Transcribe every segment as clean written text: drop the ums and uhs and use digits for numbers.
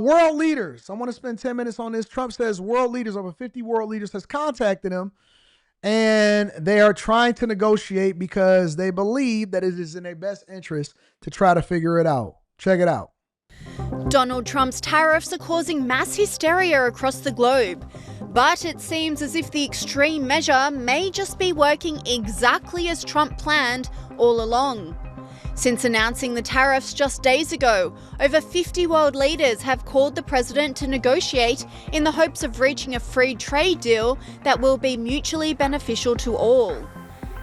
World leaders. I want to spend 10 minutes on this. Trump says world leaders, over 50 world leaders, has contacted him, and they are trying to negotiate because they believe that it is in their best interest to try to figure it out. Check it out. Donald Trump's tariffs are causing mass hysteria across the globe. But it seems as if the extreme measure may just be working exactly as Trump planned all along. Since announcing the tariffs just days ago, over 50 world leaders have called the president to negotiate in the hopes of reaching a free trade deal that will be mutually beneficial to all.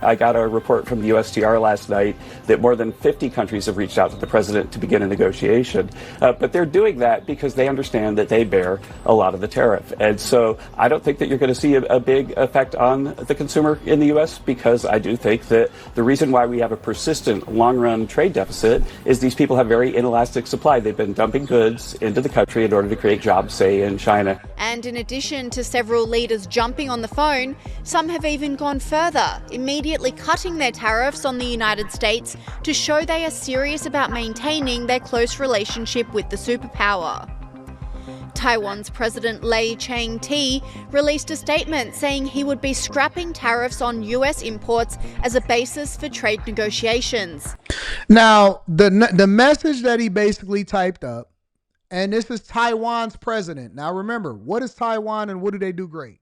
I got a report from the USTR last night that more than 50 countries have reached out to the president to begin a negotiation. But they're doing that because they understand that they bear a lot of the tariff. And so I don't think that you're going to see a big effect on the consumer in the U.S. because I do think that the reason why we have a persistent long-run trade deficit is these people have very inelastic supply. They've been dumping goods into the country in order to create jobs, say, in China. And in addition to several leaders jumping on the phone, some have even gone further, immediately cutting their tariffs on the United States to show they are serious about maintaining their close relationship with the superpower. Taiwan's President Lai Ching-te released a statement saying he would be scrapping tariffs on US imports as a basis for trade negotiations. Now, the message that he basically typed up, and this is Taiwan's president. Now, remember, what is Taiwan and what do they do great?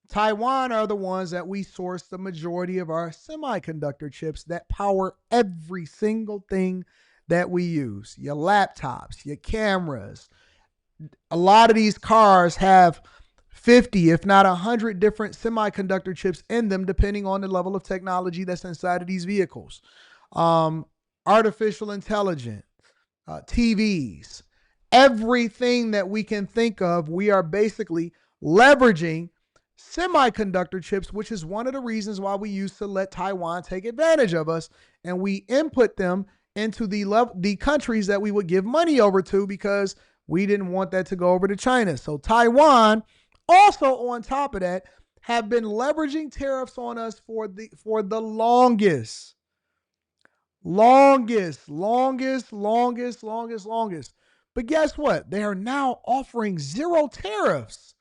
Taiwan are the ones that we source the majority of our semiconductor chips that power every single thing that we use. Your laptops, your cameras. A lot of these cars have 50, if not 100 different semiconductor chips in them, depending on the level of technology that's inside of these vehicles. Artificial intelligence, TVs, everything that we can think of, we are basically leveraging semiconductor chips, which is one of the reasons why we used to let Taiwan take advantage of us, and we input them into the countries that we would give money over to because we didn't want that to go over to China. So Taiwan, also on top of that, have been leveraging tariffs on us for the longest. But guess what? They are now offering zero tariffs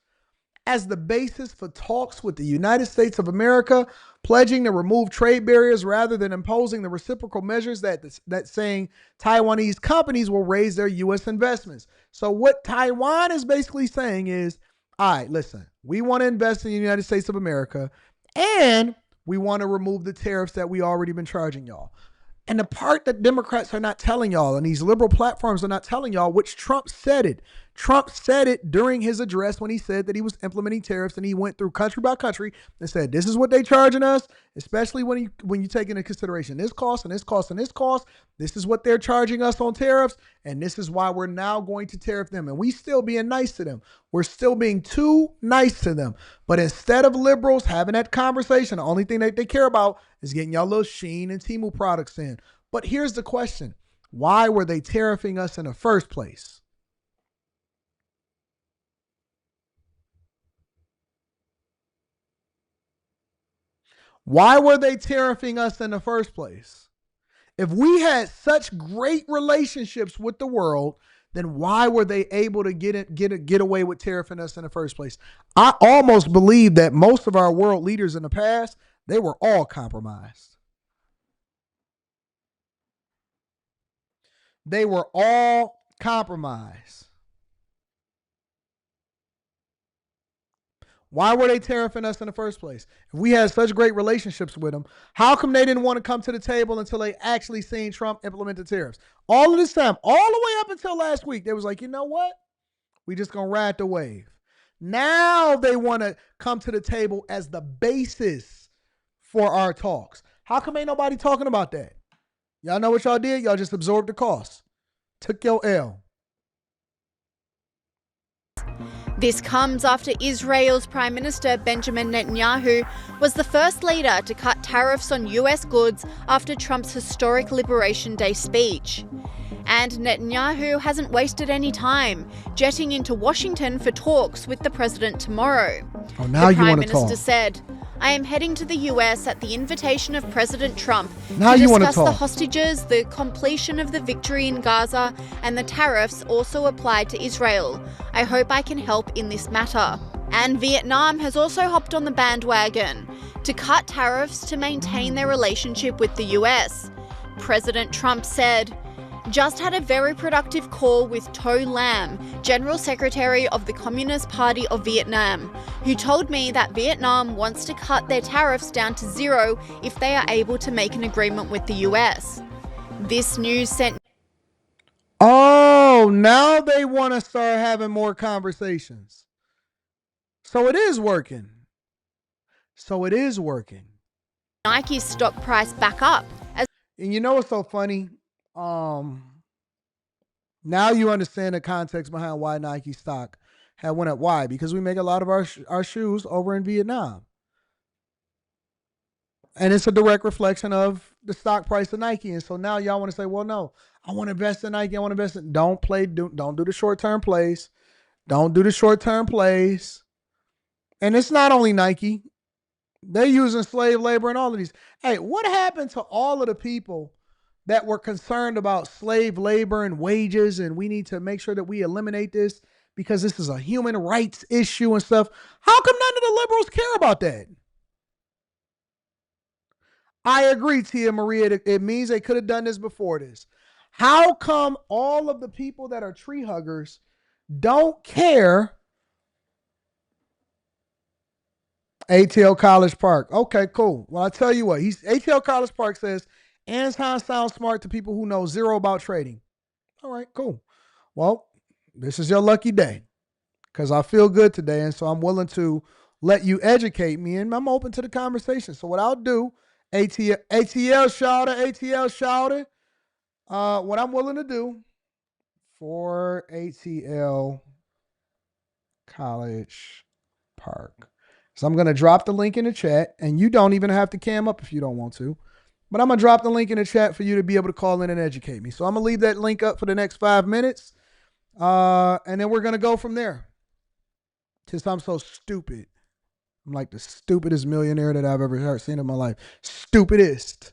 as the basis for talks with the United States of America, pledging to remove trade barriers rather than imposing the reciprocal measures that saying Taiwanese companies will raise their U.S. investments. So what Taiwan is basically saying is, all right, listen, we want to invest in the United States of America, and we want to remove the tariffs that we already been charging y'all. And the part that Democrats are not telling y'all, and these liberal platforms are not telling y'all, which Trump said it. Trump said it during his address when he said that he was implementing tariffs, and he went through country by country and said, this is what they charging us, especially when you take into consideration this cost and this cost and this cost. This is what they're charging us on tariffs, and this is why we're now going to tariff them. And we still being nice to them. We're still being too nice to them. But instead of liberals having that conversation, the only thing that they care about is getting y'all little Shein and Temu products in. But here's the question. Why were they tariffing us in the first place? Why were they tariffing us in the first place? If we had such great relationships with the world, then why were they able to get away with tariffing us in the first place? I almost believe that most of our world leaders in the past, they were all compromised. They were all compromised. Why were they tariffing us in the first place? If we had such great relationships with them, how come they didn't want to come to the table until they actually seen Trump implement the tariffs? All of this time, all the way up until last week, they was like, you know what? We just going to ride the wave. Now they want to come to the table as the basis for our talks. How come ain't nobody talking about that? Y'all know what y'all did? Y'all just absorbed the cost. Took your L. This comes after Israel's Prime Minister Benjamin Netanyahu was the first leader to cut tariffs on US goods after Trump's historic Liberation Day speech. And Netanyahu hasn't wasted any time, jetting into Washington for talks with the president tomorrow. Oh, now the you Prime want to Minister talk. said, I am heading to the US at the invitation of President Trump Now to you wanna discuss the talk. hostages, the completion of the victory in Gaza, and the tariffs also applied to Israel. I hope I can help in this matter. And Vietnam has also hopped on the bandwagon to cut tariffs to maintain their relationship with the US. President Trump said, "Just had a very productive call with To Lam, General Secretary of the Communist Party of Vietnam, who told me that Vietnam wants to cut their tariffs down to zero if they are able to make an agreement with the US." This news sent... Oh, now they want to start having more conversations. So it is working. Nike's stock price back up. And you know what's so funny? Now you understand the context behind why Nike stock had went up. Why? Because we make a lot of our shoes over in Vietnam. And it's a direct reflection of the stock price of Nike. And so now y'all want to say, well, no, I want to invest in Nike. I want to invest in... Don't do the short-term plays. Don't do the short-term plays. And it's not only Nike. They're using slave labor and all of these. Hey, what happened to all of the people that were concerned about slave labor and wages, and we need to make sure that we eliminate this because this is a human rights issue and stuff? How come none of the liberals care about that? I agree, Tia Maria. It means they could have done this before this. How come all of the people that are tree huggers don't care? ATL College Park. Okay, cool. Well, I tell you what, ATL College Park says, Anton sounds smart to people who know zero about trading. All right, cool. Well, this is your lucky day because I feel good today, and so I'm willing to let you educate me, and I'm open to the conversation. So what I'll do, ATL shouted. What I'm willing to do for ATL College Park. So I'm going to drop the link in the chat, and you don't even have to cam up if you don't want to. But I'm going to drop the link in the chat for you to be able to call in and educate me. So I'm going to leave that link up for the next 5 minutes, and then we're going to go from there. Since I'm so stupid. I'm like the stupidest millionaire that I've ever seen in my life. Stupidest.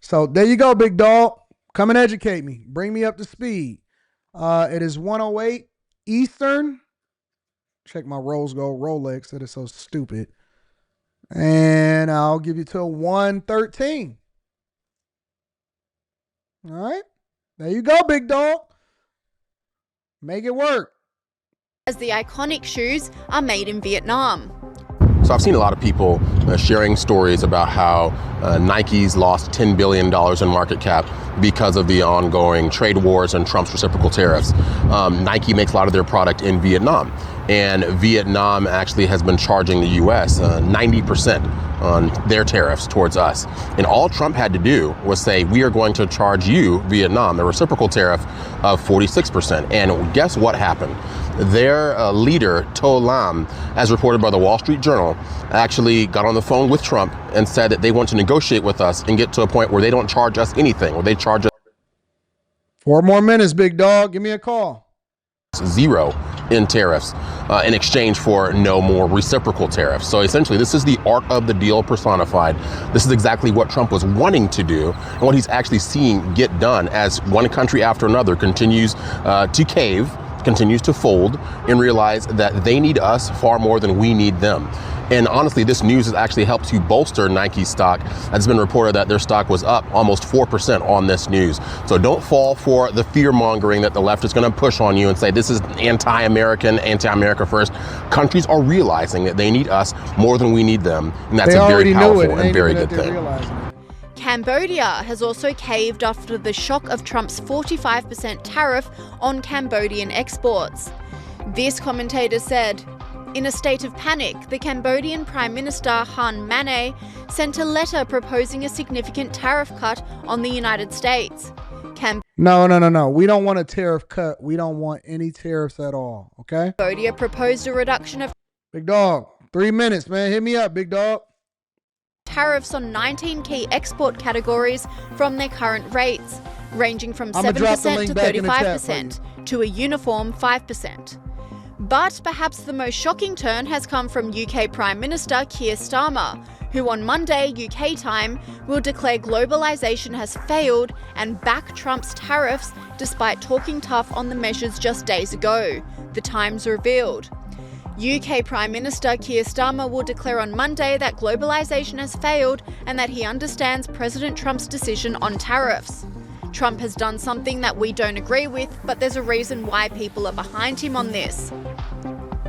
So there you go, big dog. Come and educate me. Bring me up to speed. It is 1:08 Eastern. Check my rose gold Rolex. That is so stupid. And I'll give you till 1:13. All right. There you go, big dog. Make it work. As the iconic shoes are made in Vietnam. So I've seen a lot of people sharing stories about how Nike's lost $10 billion in market cap because of the ongoing trade wars and Trump's reciprocal tariffs. Nike makes a lot of their product in Vietnam, and Vietnam actually has been charging the U.S. 90% on their tariffs towards us. And all Trump had to do was say, we are going to charge you, Vietnam, a reciprocal tariff of 46%. And guess what happened? Their leader, To Lam, as reported by the Wall Street Journal, actually got on the phone with Trump and said that they want to negotiate with us and get to a point where they don't charge us anything, where they charge us 4 more minutes, big dog. Give me a call. zero in tariffs in exchange for no more reciprocal tariffs. So essentially, this is the art of the deal personified. This is exactly what Trump was wanting to do and what he's actually seeing get done as one country after another continues to cave, continues to fold, and realize that they need us far more than we need them. And honestly, this news has actually helped to bolster Nike stock. It's been reported that their stock was up almost 4% on this news. So don't fall for the fear mongering that the left is going to push on you and say this is anti-American, anti-America first. Countries are realizing that they need us more than we need them. And that's a very powerful and very good thing. Cambodia has also caved after the shock of Trump's 45% tariff on Cambodian exports. This commentator said, in a state of panic, the Cambodian Prime Minister Hun Manet sent a letter proposing a significant tariff cut on the United States. No. We don't want a tariff cut. We don't want any tariffs at all, okay? Cambodia proposed a reduction of Big dog, 3 minutes, man. Hit me up, big dog. Tariffs on 19 key export categories from their current rates, ranging from I'ma drop the 7% link to back in the chat 35% to a uniform 5%. But perhaps the most shocking turn has come from UK Prime Minister Keir Starmer, who on Monday, UK time, will declare globalization has failed and back Trump's tariffs despite talking tough on the measures just days ago, the Times revealed. UK Prime Minister Keir Starmer will declare on Monday that globalization has failed and that he understands President Trump's decision on tariffs. Trump has done something that we don't agree with, but there's a reason why people are behind him on this.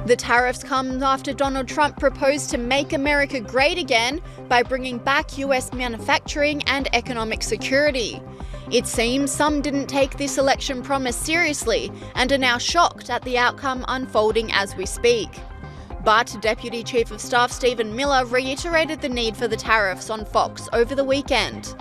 The tariffs come after Donald Trump proposed to make America great again by bringing back US manufacturing and economic security. It seems some didn't take this election promise seriously and are now shocked at the outcome unfolding as we speak. But Deputy Chief of Staff Stephen Miller reiterated the need for the tariffs on Fox over the weekend.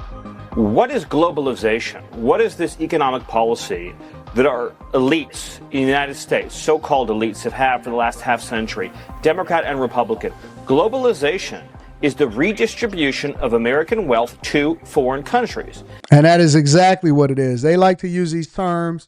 What is globalization? What is this economic policy that our elites in the United States, so-called elites, have had for the last half century, Democrat and Republican? Globalization is the redistribution of American wealth to foreign countries. And that is exactly what it is. They like to use these terms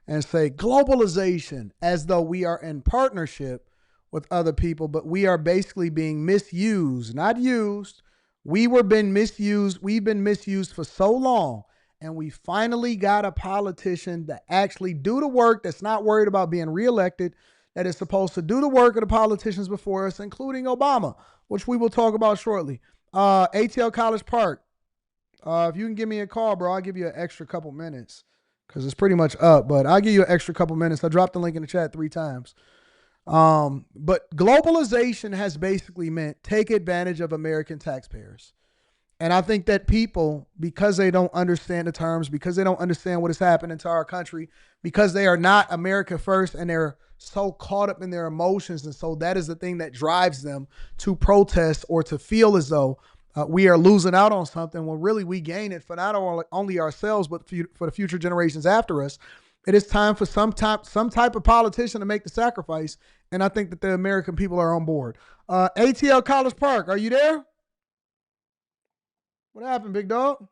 and say globalization as though we are in partnership with other people, but we are basically being misused, not used. We've been misused for so long, and we finally got a politician that actually do the work, that's not worried about being reelected, that is supposed to do the work of the politicians before us, including Obama, which we will talk about shortly. ATL College Park, if you can give me a call, bro, I'll give you an extra couple minutes because it's pretty much up, but I'll give you an extra couple minutes. I dropped the link in the chat 3 times. But globalization has basically meant take advantage of American taxpayers. And I think that people, because they don't understand the terms, because they don't understand what has happened to our country, because they are not America first and they're so caught up in their emotions. And so that is the thing that drives them to protest or to feel as though we are losing out on something when really we gain it for not only ourselves, but for the future generations after us. It is time for some type of politician to make the sacrifice. And I think that the American people are on board. ATL College Park, are you there? What happened, big dog?